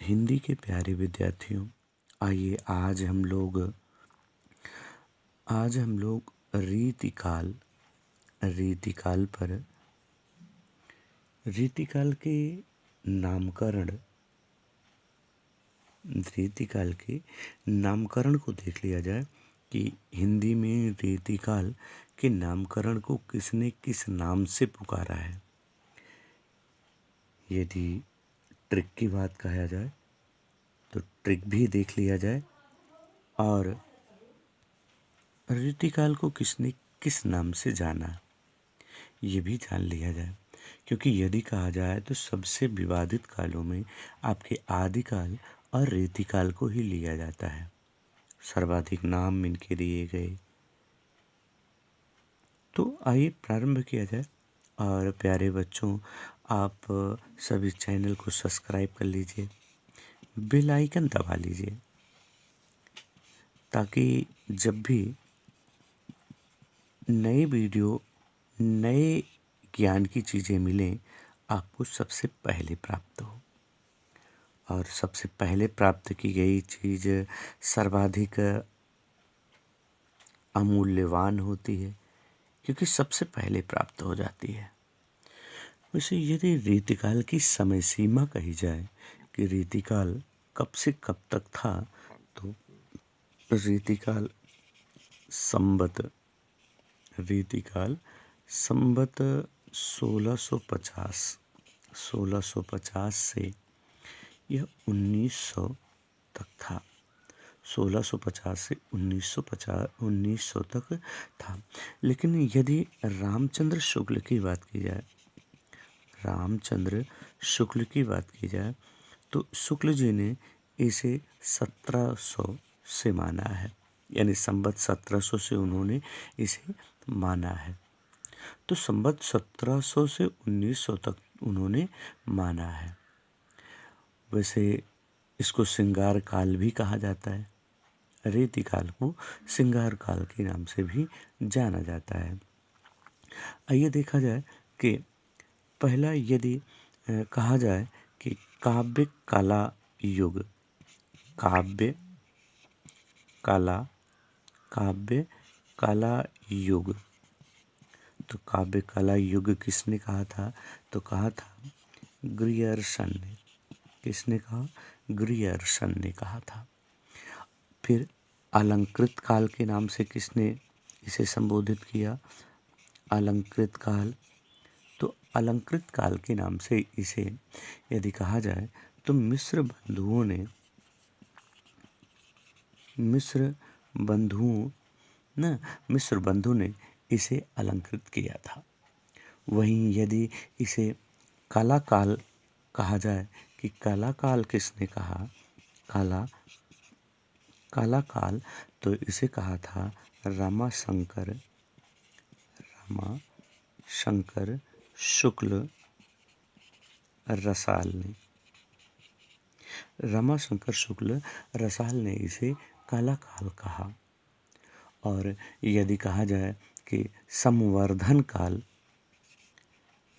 हिंदी के प्यारे विद्यार्थियों, आइए आज हम लोग रीतिकाल के नामकरण रीतिकाल के नामकरण को देख लिया जाए कि हिंदी में रीतिकाल के नामकरण को किसने किस नाम से पुकारा है। यदि ट्रिक की बात कहा जाए तो ट्रिक भी देख लिया जाए और रीतिकाल को किसने किस नाम से जाना ये भी जान लिया जाए, क्योंकि यदि कहा जाए तो सबसे विवादित कालों में आपके आदिकाल और रीतिकाल को ही लिया जाता है। सर्वाधिक नाम इनके दिए गए। तो आइए प्रारंभ किया जाए। और प्यारे बच्चों, आप सभी चैनल को सब्सक्राइब कर लीजिए, बेल आइकन दबा लीजिए, ताकि जब भी नए वीडियो नए ज्ञान की चीज़ें मिलें आपको सबसे पहले प्राप्त हो। और सबसे पहले प्राप्त की गई चीज़ सर्वाधिक अमूल्यवान होती है, क्योंकि सबसे पहले प्राप्त हो जाती है। वैसे यदि रीतिकाल की समय सीमा कही जाए कि रीतिकाल कब से कब तक था, तो रीतिकाल संवत 1650 से यह 1900 तक था। 1650 से 1900 तक था। लेकिन यदि रामचंद्र शुक्ल की बात की जाए तो शुक्ल जी ने इसे 1700 से माना है, यानी संवत 1700 से उन्होंने इसे माना है। तो संवत 1700 से 1900 तक उन्होंने माना है। वैसे इसको श्रृंगार काल भी कहा जाता है। रीतिकाल को श्रृंगार काल के नाम से भी जाना जाता है। आइए देखा जाए कि पहला यदि कहा जाए कि काव्य कला युग, तो काव्य कला युग किसने कहा था? तो कहा था ग्रियर्सन ने। किसने कहा? ग्रियर्सन ने कहा था। फिर अलंकृत काल के नाम से किसने इसे संबोधित किया? अलंकृत काल। तो अलंकृत काल के नाम से इसे यदि कहा जाए तो मिस्र बंधुओं ने इसे अलंकृत किया था। वहीं यदि इसे कला काल कहा जाए कि कला काल किसने कहा? कला काल, तो इसे कहा था रमाशंकर शुक्ल रसाल ने। रमाशंकर शुक्ल रसाल ने इसे कला काल कहा। और यदि कहा जाए कि संवर्धन काल,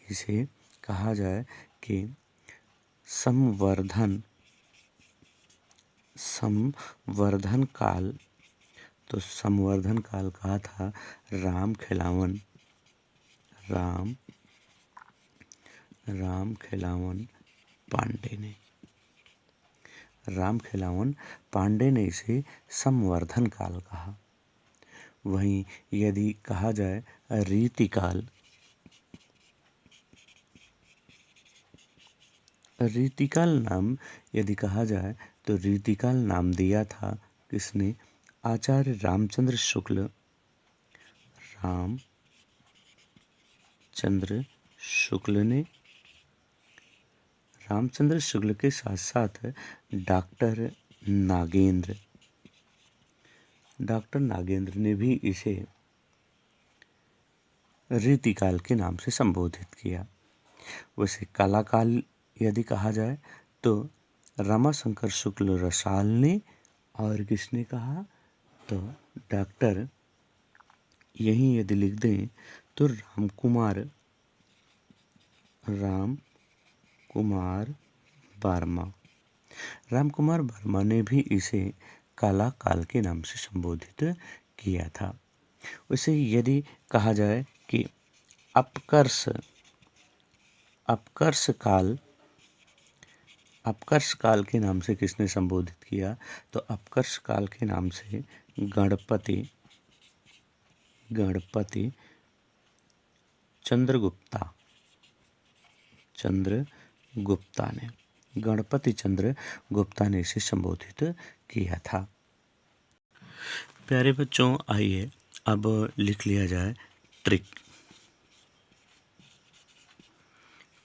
इसे कहा जाए कि संवर्धन काल, तो संवर्धन काल कहा था राम खिलावन पांडे ने इसे संवर्धन काल कहा। वहीं यदि कहा जाए रीतिकाल नाम यदि कहा जाए तो रीतिकाल नाम दिया था किसने? आचार्य रामचंद्र शुक्ल के साथ साथ डॉक्टर नागेंद्र ने भी इसे रीतिकाल के नाम से संबोधित किया। वैसे कला काल यदि कहा जाए तो रमाशंकर शुक्ल रसाल ने, और किसने कहा? तो डॉक्टर, यहीं यदि लिख दें तो राम कुमार वर्मा। रामकुमार वर्मा ने भी इसे काला काल के नाम से संबोधित किया था। वैसे यदि कहा जाए कि अपकर्ष काल के नाम से किसने संबोधित किया, तो अपकर्ष काल के नाम से गणपति गणपति चंद्र गुप्ता ने इसे संबोधित किया था। प्यारे बच्चों, आइए अब लिख लिया जाए ट्रिक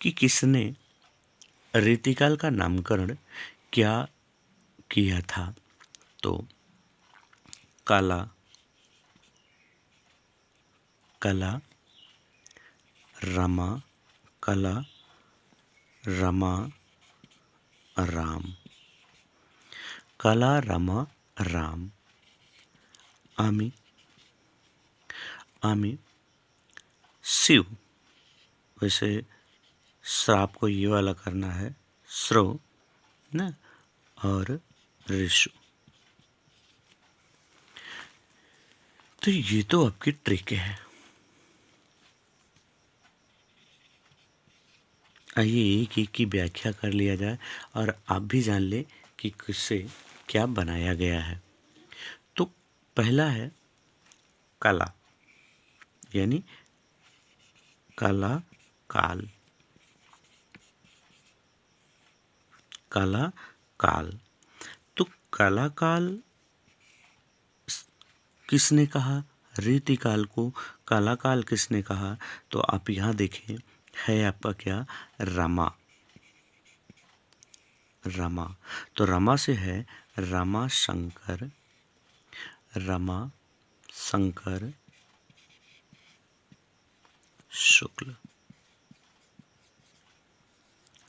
कि किसने रीतिकाल का नामकरण क्या किया था। तो काला रमा राम, काला रमा राम, आमी शिव। वैसे श्राप को ये वाला करना है, श्रव ना, और ऋषु। तो ये तो आपकी ट्रिक है। आइए एक एक की व्याख्या कर लिया जाए और आप भी जान ले कि किससे क्या बनाया गया है। तो पहला है काला, यानी काला काल। तो काला काल किसने कहा, रीतिकाल को काला काल किसने कहा, तो आप यहाँ देखें है आपका क्या, रमा। तो रमा से है रमा शंकर शुक्ल,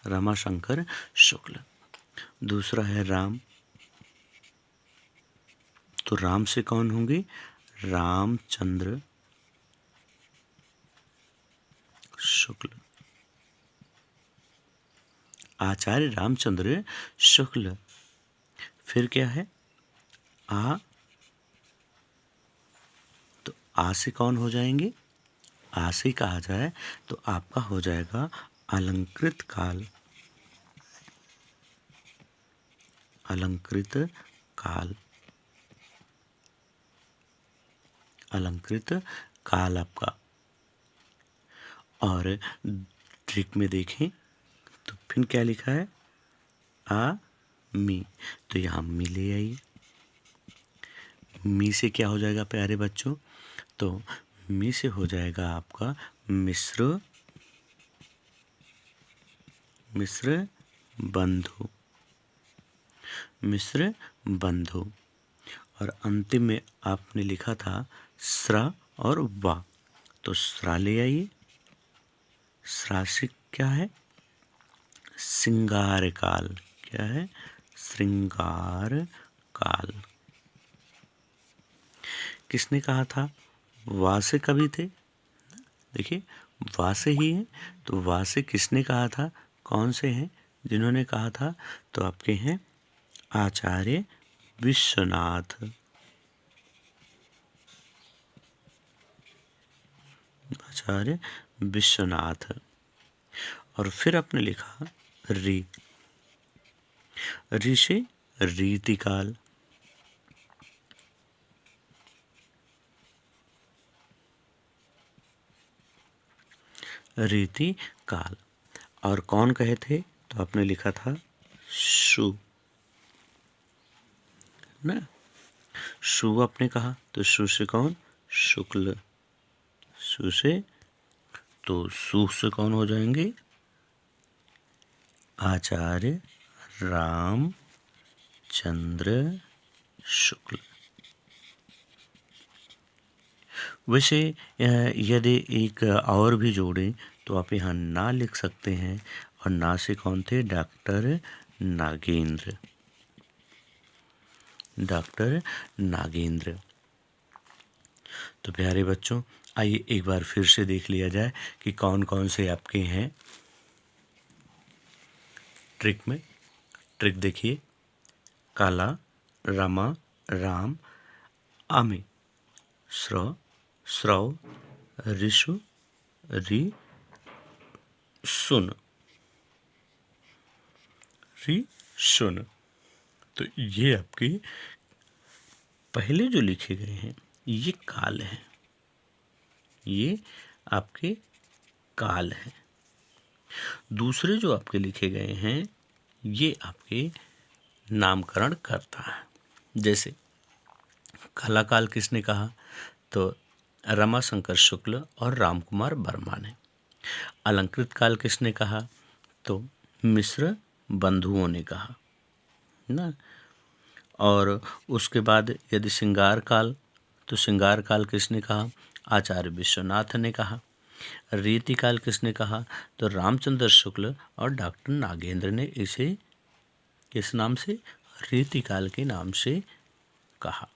रमाशंकर शुक्ल। दूसरा है राम, तो राम से कौन होंगे, रामचंद्र शुक्ल, आचार्य रामचंद्र शुक्ल। फिर क्या है, आ, तो आ से कौन हो जाएंगे, आ से कहा जाए तो आपका हो जाएगा अलंकृत काल, अलंकृत काल आपका। और ट्रिक में देखें तो फिर क्या लिखा है, आ मी, तो यहाँ मी ले आइए। मी से क्या हो जाएगा प्यारे बच्चों, तो मी से हो जाएगा आपका मिश्र बंधु। और अंतिम में आपने लिखा था स्रा और वा, तो स्रा ले आइए। स्रा से क्या है, श्रृंगार काल। क्या है, श्रृंगार काल। किसने कहा था, वा से कभी थे, देखिए वा से ही है, तो वा से किसने कहा था, कौन से हैं जिन्होंने कहा था, तो आपके हैं आचार्य विश्वनाथ। और फिर आपने लिखा री से रीतिकाल, और कौन कहे थे, तो आपने लिखा था शु ना, शु आपने कहा, तो शु से कौन, शुक्ल, शु से, तो शु से कौन हो जाएंगे, आचार्य रामचंद्र शुक्ल। वैसे यदि एक और भी जोड़ें तो आप यहाँ ना लिख सकते हैं, और ना से कौन थे, डॉक्टर नागेंद्र। तो प्यारे बच्चों, आइए एक बार फिर से देख लिया जाए कि कौन कौन से आपके हैं ट्रिक में। ट्रिक देखिए, काला, रमा, राम, आमे, स्र, स्रव, ऋषु, रि, सुन, रि, सुन। तो ये आपके पहले जो लिखे गए हैं ये काल हैं, ये आपके काल हैं। दूसरे जो आपके लिखे गए हैं ये आपके नामकरण करता है। जैसे काला काल किसने कहा? तो रमाशंकर शुक्ल और रामकुमार वर्मा ने। अलंकृत काल किसने कहा? तो मिश्र बंधुओं ने कहा ना। और उसके बाद यदि श्रृंगार काल, तो श्रृंगार काल किसने कहा? आचार्य विश्वनाथ ने कहा। रीति काल किसने कहा? तो रामचंद्र शुक्ल और डॉक्टर नागेंद्र ने इसे किस नाम से? रीति काल के नाम से कहा।